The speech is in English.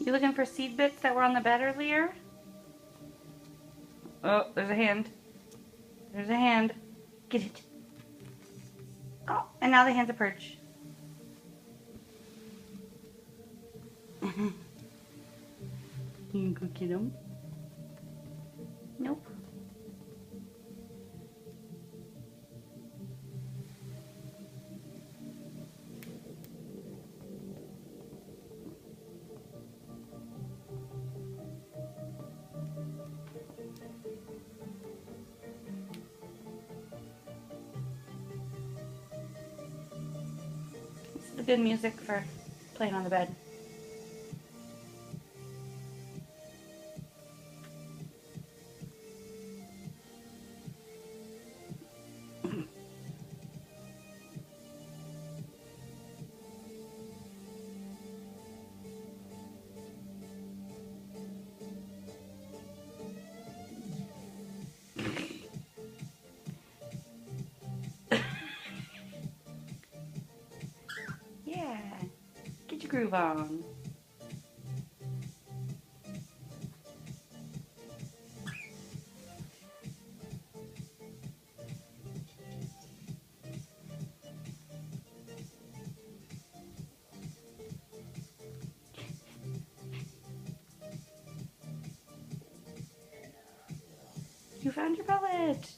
You looking for seed bits that were on the bed earlier? Oh, there's a hand. There's a hand. Get it. Oh, and now the hand's a perch. You can go get him. Nope. This is good music for playing on the bed. Yeah. Get your groove on. You found your pellet.